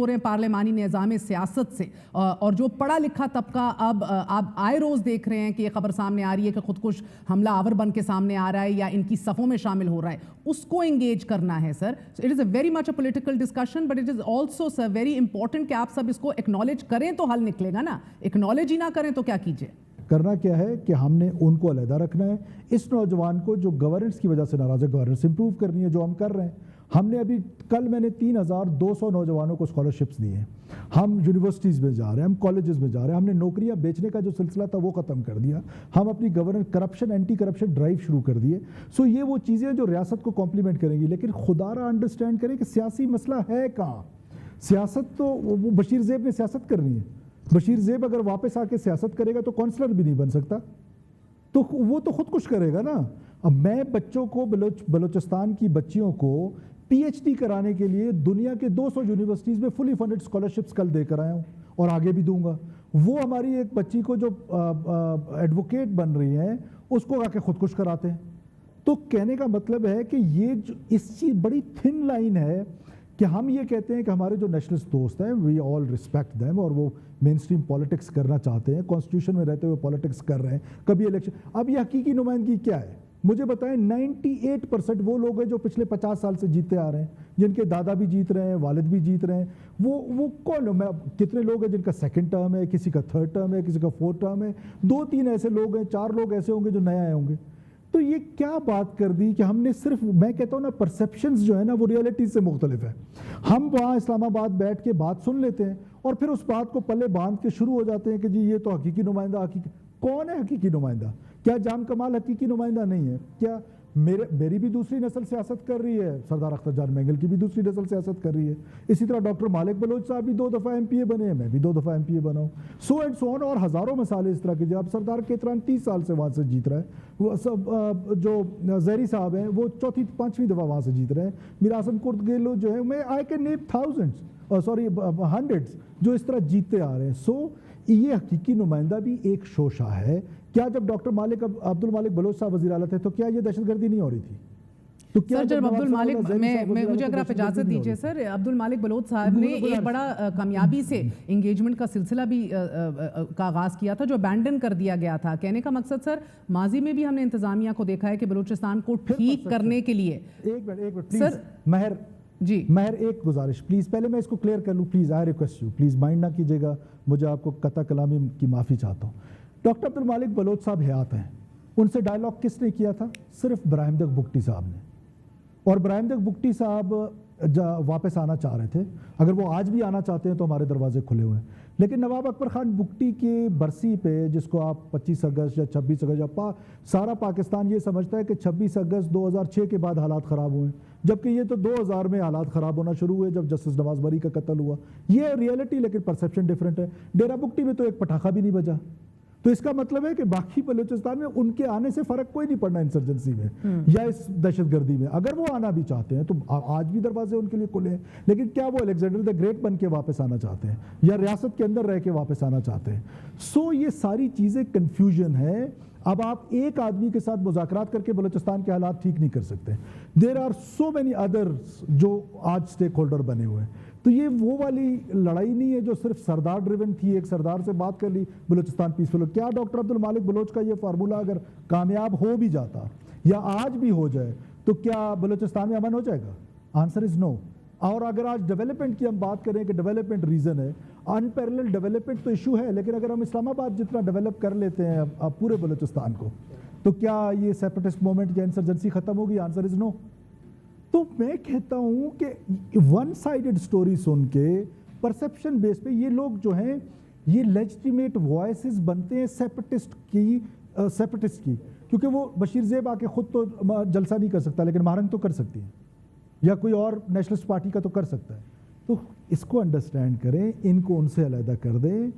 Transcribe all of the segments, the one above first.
ہو رہے ہیں پارلیمانی نظام سیاست سے، اور جو پڑھا لکھا طبقہ اب آپ آئے روز دیکھ رہے ہیں کہ یہ خبر سامنے آ رہی ہے کہ خودکش حملہ آور بن کے سامنے آ رہا ہے یا ان کی صفوں میں شامل ہو رہا ہے، اس کو انگیج کرنا ہے sir. It is a very much a political discussion but it is also sir very important کہ آپ سب اس کو ایکنالج کریں تو حل نکلے گا نا. ایکنالج ہی نہ کریں تو کیا کیجئے. کرنا کیا ہے کہ ہم نے ان کو علیحدہ رکھنا ہے. اس نوجوان کو جو گورننس کی وجہ سے ناراض ہے، گورننس امپروو کرنی ہے، جو ہم کر رہے ہیں. ہم نے ابھی کل میں نے 3200 نوجوانوں کو اسکالرشپس دی ہیں. ہم یونیورسٹیز میں جا رہے ہیں، ہم کالجز میں جا رہے ہیں. ہم نے نوکریاں بیچنے کا جو سلسلہ تھا وہ ختم کر دیا. ہم اپنی governance corruption anti corruption drive شروع کر دیے. سو یہ وہ چیزیں جو ریاست کو کمپلیمنٹ کریں گی، لیکن خدا را انڈرسٹینڈ کریں کہ سیاسی مسئلہ ہے کہاں. سیاست تو وہ بشیر زیب نے سیاست کرنی ہے. بشیر زیب اگر واپس آ کے سیاست کرے گا تو کونسلر بھی نہیں بن سکتا، تو وہ تو خودکش کرے گا نا. اب میں بچوں کو بلوچستان کی بچیوں کو پی ایچ ڈی کرانے کے لیے دنیا کے 200 یونیورسٹیز میں فلی فنڈڈ اسکالرشپس کل دے کر آیا ہوں اور آگے بھی دوں گا. وہ ہماری ایک بچی کو جو ایڈوکیٹ بن رہی ہیں اس کو آ کے خودکش کراتے ہیں. تو کہنے کا مطلب ہے کہ یہ جو اس چیز بڑی تھن لائن ہے کہ ہم یہ کہتے ہیں کہ ہمارے جو نیشنلسٹ دوست ہیں وی آل ریسپیکٹ دیم، اور وہ مین اسٹریم پالیٹکس کرنا چاہتے ہیں، کانسٹیٹیوشن میں رہتے ہوئے پالیٹکس کر رہے ہیں، کبھی الیکشن. اب یہ حقیقی نمائندگی کیا ہے مجھے بتائیں. 98% وہ لوگ ہیں جو پچھلے 50 سال سے جیتے آ رہے ہیں، جن کے دادا بھی جیت رہے ہیں، والد بھی جیت رہے ہیں. وہ کون ہے؟ کتنے لوگ ہیں جن کا سیکنڈ ٹرم ہے، کسی کا تھرڈ ٹرم ہے، کسی کا فورتھ ٹرم ہے. 2-3 ایسے لوگ ہیں، 4 لوگ ایسے ہوں گے جو نئے آئے ہوں گے. تو یہ کیا بات کر دی کہ ہم نے صرف، میں کہتا ہوں نا، پرسیپشنز جو ہے نا وہ ریئلٹیز سے مختلف ہے. ہم وہاں اسلام آباد بیٹھ کے بات سن لیتے ہیں اور پھر اس بات کو پلے باندھ کے شروع ہو جاتے ہیں کہ جی یہ تو حقیقی نمائندہ. کون ہے حقیقی نمائندہ؟ کیا جام کمال حقیقی نمائندہ نہیں ہے؟ کیا میری بھی دوسری نسل سیاست کر رہی ہے، سردار اختر جان مینگل کی بھی دوسری نسل سیاست کر رہی ہے. اسی طرح ڈاکٹر مالک بلوچ صاحب بھی 2 دفعہ ایم پی اے بنے ہیں، میں بھی 2 دفعہ ایم پی اے بنا ہوں. سو اینڈ سو آن، اور ہزاروں مثالیں اس طرح کی. اب سردار کیتران 30 سال سے وہاں سے جیت رہا ہے. وہ سب جو زہری صاحب ہیں وہ 4-5ویں دفعہ وہاں سے جیت رہے ہیں. میراسم کرد گیلو جو ہے، میں آئی کین نیم ہنڈریڈز جو اس طرح جیتتے آ رہے ہیں. سو یہ حقیقی نمائندہ بھی ایک شوشہ ہے. کیا جب ڈاکٹر عبد المالک بلوچ صاحب وزیر اعلیٰ تھے تو کیا یہ دہشت گردی نہیں ہو رہی تھی؟ سر جب عبد المالک، مجھے اگر آپ اجازت دیجئے سر، عبد المالک بلوچ صاحب نے ایک بڑا کامیابی سے انگیجمنٹ کا سلسلہ بھی کا آغاز کیا تھا جو ابینڈن کر دیا گیا تھا. کہنے کا مقصد سر، ماضی میں بھی ہم نے انتظامیہ کو دیکھا ہے کہ بلوچستان کو ٹھیک کرنے کے لیے. ایک منٹ پلیز مہر ایک گزارش پلیز، پہلے میں اس کو کلیئر کر لوں please. I request you please mind نہ کیجیے گا، مجھے آپ کو قطع کلامی کی معافی چاہتا ہوں. ڈاکٹر عبد المالک بلوچ صاحب حیات ہیں. ان سے ڈائلاگ کس نے کیا تھا؟ صرف براہم دق بگٹی صاحب نے. اور براہم دق بگٹی صاحب واپس آنا چاہ رہے تھے. اگر وہ آج بھی آنا چاہتے ہیں تو ہمارے دروازے کھلے ہوئے ہیں. لیکن نواب اکبر خان بگٹی کی برسی پہ، جس کو آپ 25 اگست یا 26 اگست یا سارا پاکستان یہ سمجھتا ہے کہ 26 اگست 2006 کے بعد حالات خراب ہوئے، جبکہ یہ تو 2000 میں حالات خراب ہونا شروع ہوئے جب جسٹس نواز بری کا قتل ہوا. یہ ریئلٹی، لیکن پرسیپشن ڈیفرنٹ ہے. ڈیرہ بگٹی میں تو ایک پٹاخہ بھی نہیں بجا. تو اس کا مطلب ہے کہ باقی بلوچستان میں ان کے آنے سے فرق کوئی نہیں پڑنا انسرجنسی میں یا اس دہشت گردی میں. اگر وہ آنا بھی چاہتے ہیں تو آج بھی دروازے ان کے لیے کھلے ہیں. لیکن کیا وہ الیگزینڈر دی گریٹ بن کے واپس آنا چاہتے ہیں یا ریاست کے اندر رہ کے واپس آنا چاہتے ہیں؟ سو یہ ساری چیزیں کنفیوژن ہے. اب آپ ایک آدمی کے ساتھ مذاکرات کر کے بلوچستان کے حالات ٹھیک نہیں کر سکتے. There are so many others جو آج اسٹیک ہولڈر بنے ہوئے ہیں. تو یہ وہ والی لڑائی نہیں ہے جو صرف سردار ڈریون تھی. ایک سردار سے بات کر لی بلوچستان پیسفل. کیا ڈاکٹر عبد المالک بلوچ کا یہ فارمولہ اگر کامیاب ہو بھی جاتا یا آج بھی ہو جائے تو کیا بلوچستان میں امن ہو جائے گا؟ آنسر از نو. اور اگر آج ڈیولپمنٹ کی ہم بات کریں کہ ڈیولپمنٹ ریزن ہے، انپیرلل ڈیولپمنٹ تو ایشو ہے، لیکن اگر ہم اسلام آباد جتنا ڈیولپ کر لیتے ہیں پورے بلوچستان کو، تو کیا یہ سیپریٹسٹ موومنٹ یا انسرجنسی ختم ہوگی؟ آنسر از نو. تو میں کہتا ہوں کہ ون سائیڈڈ سٹوری سن کے پرسیپشن بیس پہ یہ لوگ جو ہیں یہ لیجٹیمیٹ وائسز بنتے ہیں سیپریٹسٹ کی، کیونکہ وہ بشیر زیب آ کے خود تو جلسہ نہیں کر سکتا لیکن مہارنگ تو کر سکتی ہیں، یا کوئی اور نیشنلسٹ پارٹی کا تو کر سکتا ہے. تو اس کو انڈرسٹینڈ کریں، ان کو ان سے علیحدہ کر دیں.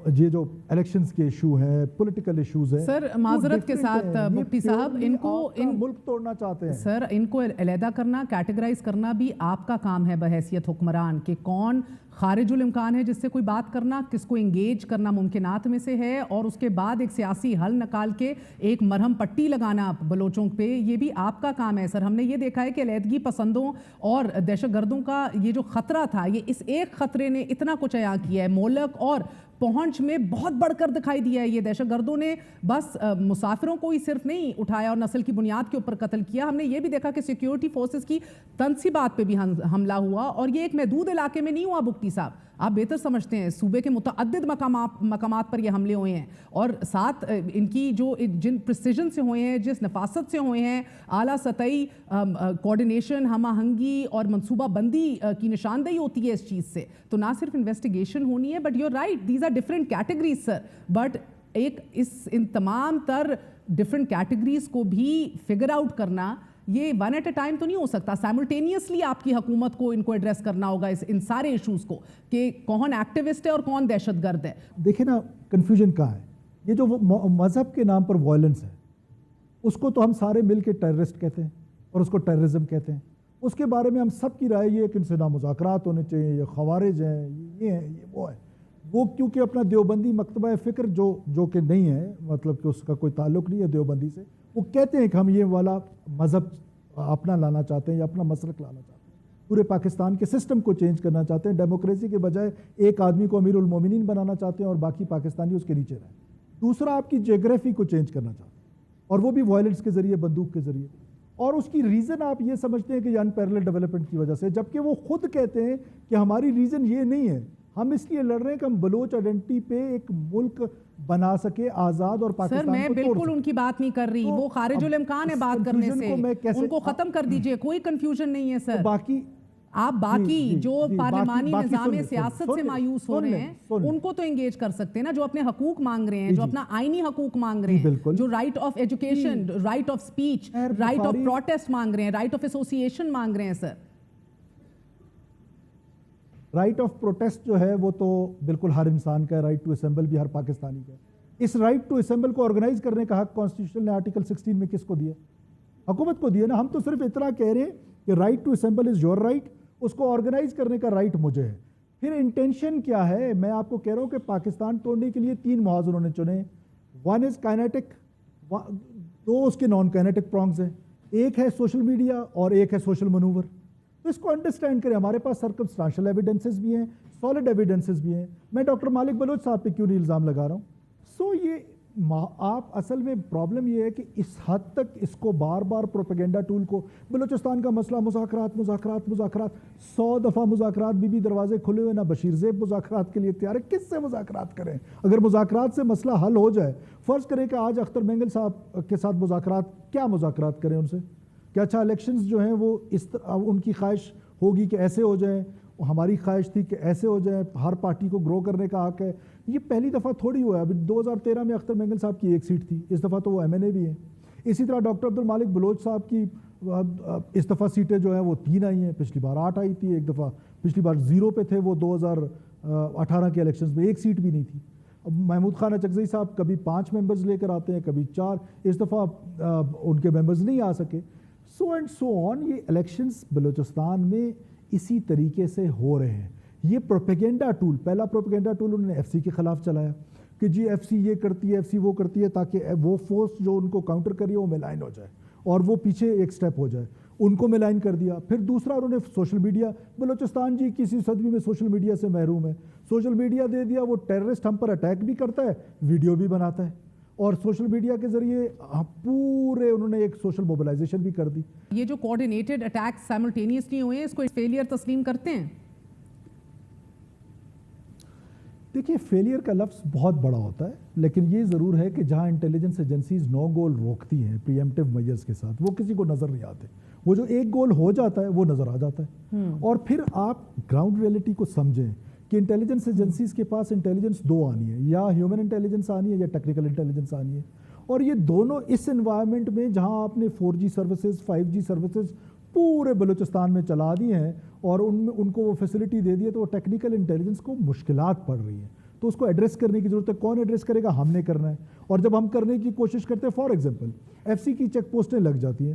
یہ جو الیکشنز کے ایشو ہیں، پولیٹیکل ایشوز ہیں. سر معذرت کے ساتھ بگٹی صاحب، ان کو ملک توڑنا چاہتے ہیں. سر ان کو علیحدہ کرنا، کیٹیگرائز کرنا بھی آپ کا کام ہے بحیثیت حکمران، کہ کون خارج الامکان ہے جس سے کوئی بات کرنا، کس کو انگیج کرنا ممکنات میں سے ہے، اور اس کے بعد ایک سیاسی حل نکال کے ایک مرہم پٹی لگانا بلوچوں پہ، یہ بھی آپ کا کام ہے سر. ہم نے یہ دیکھا ہے کہ علیحدگی پسندوں اور دہشت گردوں کا یہ جو خطرہ تھا، یہ اس ایک خطرے نے اتنا کچھ عیاں کیا ہے. مولک اور پہنچ میں بہت بڑھ کر دکھائی دیا ہے. یہ دہشت گردوں نے بس مسافروں کو ہی صرف نہیں اٹھایا اور نسل کی بنیاد کے اوپر قتل کیا. ہم نے یہ بھی دیکھا کہ سیکیورٹی فورسز کی تنصیبات پہ بھی حملہ ہوا، اور یہ ایک محدود علاقے میں نہیں ہوا. بگٹی صاحب آپ بہتر سمجھتے ہیں، صوبے کے متعدد مقامات پر یہ حملے ہوئے ہیں، اور ساتھ ان کی جو جن پریسیجن سے ہوئے ہیں، جس نفاست سے ہوئے ہیں، اعلیٰ سطحی کوارڈینیشن، ہم آہنگی اور منصوبہ بندی کی نشاندہی ہوتی ہے اس چیز سے. تو نہ صرف انویسٹیگیشن ہونی ہے، but you right, these are different categories sir. But ایک ان تمام تر ڈفرینٹ کیٹیگریز کو بھی فگر آؤٹ کرنا، یہ ون ایٹ اے ٹائم تو نہیں ہو سکتا. سائملٹینیسلی آپ کی حکومت کو ان کو ایڈریس کرنا ہوگا ان سارے ایشوز کو، کہ کون ایکٹیوسٹ ہے اور کون دہشت گرد ہے. دیکھیں نا کنفیوژن کہاں ہے. یہ جو مذہب کے نام پر وائلنس ہے، اس کو تو ہم سارے مل کے ٹیررسٹ کہتے ہیں اور اس کو ٹیررزم کہتے ہیں. اس کے بارے میں ہم سب کی رائے یہ ہے کہ ان سے نہ مذاکرات ہونے چاہیے، یہ خوارج ہیں، یہ ہیں، یہ وہ ہے. وہ کیونکہ اپنا دیوبندی مکتبہ فکر جو کہ نہیں ہے، مطلب کہ اس کا کوئی تعلق نہیں ہے دیوبندی سے، وہ کہتے ہیں کہ ہم یہ والا مذہب اپنا لانا چاہتے ہیں یا اپنا مسلک لانا چاہتے ہیں، پورے پاکستان کے سسٹم کو چینج کرنا چاہتے ہیں، ڈیموکریسی کے بجائے ایک آدمی کو امیر المومنین بنانا چاہتے ہیں اور باقی پاکستانی اس کے نیچے رہیں. دوسرا آپ کی جیوگرافی کو چینج کرنا چاہتے ہیں، اور وہ بھی وائلنس کے ذریعے، بندوق کے ذریعے. اور اس کی ریزن آپ یہ سمجھتے ہیں کہ یہ انپیرلل ڈیولپمنٹ کی وجہ سے، جبکہ وہ خود کہتے ہیں کہ ہماری ریزن یہ نہیں ہے. ہم اس لیے لڑ رہے ہیں کہ ہم بلوچ آئیڈینٹی پہ ایک ملک بنا سکے آزاد اور پاکستان سر میں بالکل ان کی بات نہیں کر رہی، وہ خارج الامکان ہے بات کرنے سے، ان کو ختم کر دیجئے، کوئی کنفیوژن نہیں ہے سر. باقی آپ باقی جو پارلیمانی نظام سیاست سے مایوس ہو رہے ہیں ان کو تو انگیج کر سکتے ہیں نا، جو اپنے حقوق مانگ رہے ہیں، جو اپنا آئینی حقوق مانگ رہے ہیں، جو right of education, right of speech, right of protest مانگ رہے ہیں، رائٹ آف ایسوسیشن مانگ رہے ہیں. سر رائٹ آف پروٹیسٹ جو ہے وہ تو بالکل ہر انسان کا ہے، رائٹ ٹو اسمبل بھی ہر پاکستانی کا ہے. اس رائٹ ٹو اسمبل کو آرگنائز کرنے کا حق کانسٹیٹیوشن نے آرٹیکل 16 میں کس کو دیا؟ حکومت کو دیا نا. ہم تو صرف اتنا کہہ رہے ہیں کہ right to assemble is your right, اس کو آرگنائز کرنے کا رائٹ مجھے ہے. پھر انٹینشن کیا ہے؟ میں آپ کو کہہ رہا ہوں کہ پاکستان توڑنے کے لیے 3 محاذ انہوں نے چنے. ون از کائنیٹک، 2 اس کے نان کائنیٹک پرانگز ہیں، ایک ہے سوشل میڈیا اور ایک ہے سوشل منوور. تو اس کو انڈرسٹینڈ کریں. ہمارے پاس سرکمسٹانشل ایویڈنسز بھی ہیں، سالڈ ایویڈنسز بھی ہیں. میں ڈاکٹر مالک بلوچ صاحب پہ کیوں نہیں الزام لگا رہا ہوں. یہ آپ اصل میں پرابلم یہ ہے کہ اس حد تک اس کو بار بار پروپیگنڈا ٹول کو، بلوچستان کا مسئلہ مذاکرات مذاکرات مذاکرات، 100 دفعہ مذاکرات، بھی دروازے کھلے ہوئے، نہ بشیر زیب مذاکرات کے لیے تیار ہے. کس سے مذاکرات کریں؟ اگر مذاکرات سے مسئلہ حل ہو جائے، فرض کریں کہ آج اختر مینگل صاحب کے ساتھ مذاکرات، کیا مذاکرات کریں ان سے؟ کہ اچھا الیکشنز جو ہیں وہ ان کی خواہش ہوگی کہ ایسے ہو جائیں، ہماری خواہش تھی کہ ایسے ہو جائیں، ہر پارٹی کو گرو کرنے کا حق ہے. یہ پہلی دفعہ تھوڑی ہوا ہے. ابھی 2013 میں اختر مینگل صاحب کی 1 سیٹ تھی، اس دفعہ تو وہ MNA بھی ہیں. اسی طرح ڈاکٹر عبد المالک بلوچ صاحب کی اس دفعہ سیٹیں جو ہیں وہ 3 آئی ہیں. پچھلی بار 8 آئی تھی، ایک دفعہ پچھلی بار 0 پہ تھے وہ 2018 کے الیکشنز میں 1 سیٹ بھی نہیں تھی. محمود خان اچکزئی صاحب کبھی 5 ممبرز لے کر آتے ہیں، کبھی 4. اس دفعہ ان کے ممبرز نہیں آ سکے. سو اینڈ سو آن. یہ الیکشنز بلوچستان میں اسی طریقے سے ہو رہے ہیں. یہ پروپیگنڈا ٹول، پہلا پروپیگنڈا ٹول انہوں نے FC کے خلاف چلایا کہ جی FC یہ کرتی ہے، FC وہ کرتی ہے، تاکہ وہ فورس جو ان کو کاؤنٹر کری وہ ملائن ہو جائے اور وہ پیچھے ایک سٹیپ ہو جائے. ان کو ملائن کر دیا. پھر دوسرا انہوں نے سوشل میڈیا، بلوچستان جی کسی صدی میں سوشل میڈیا سے محروم ہے، سوشل میڈیا دے دیا. وہ ٹیررسٹ ہم پر اٹیک بھی کرتا ہے، ویڈیو بھی بناتا ہے، اور سوشل میڈیا کے ذریعے پورے انہوں نے ایک سوشل موبلائزیشن بھی کر دی. یہ جو کوارڈینیٹڈ اٹیک سائملٹینیسلی ہوئے ہیں، اس کو فیلئر تسلیم کرتے ہیں؟ دیکھیے فیلئر کا لفظ بہت بڑا ہوتا ہے، لیکن یہ ضرور ہے کہ جہاں انٹیلیجنس ایجنسیز 9 گول روکتی ہیں پری ایمپٹیو میجرز کے ساتھ، وہ کسی کو نظر نہیں آتے. وہ جو 1 گول ہو جاتا ہے وہ نظر آ جاتا ہے. اور پھر آپ گراؤنڈ ریئلٹی کو سمجھیں کہ انٹیلیجنس ایجنسیز کے پاس انٹیلیجنس 2 آنی ہے، یا ہیومن انٹیلیجنس آنی ہے یا ٹیکنیکل انٹیلیجنس آنی ہے. اور یہ دونوں اس انوائرمنٹ میں جہاں آپ نے 4G سروسز 5G سروسز پورے بلوچستان میں چلا دی ہیں اور ان کو وہ فیسلٹی دے دی ہے، تو وہ ٹیکنیکل انٹیلیجنس کو مشکلات پڑ رہی ہیں. تو اس کو ایڈریس کرنے کی ضرورت ہے. کون ایڈریس کرے گا؟ ہم نے کرنا ہے. اور جب ہم کرنے کی کوشش کرتے ہیں، فار ایگزامپل FC کی چیک پوسٹیں لگ جاتی ہیں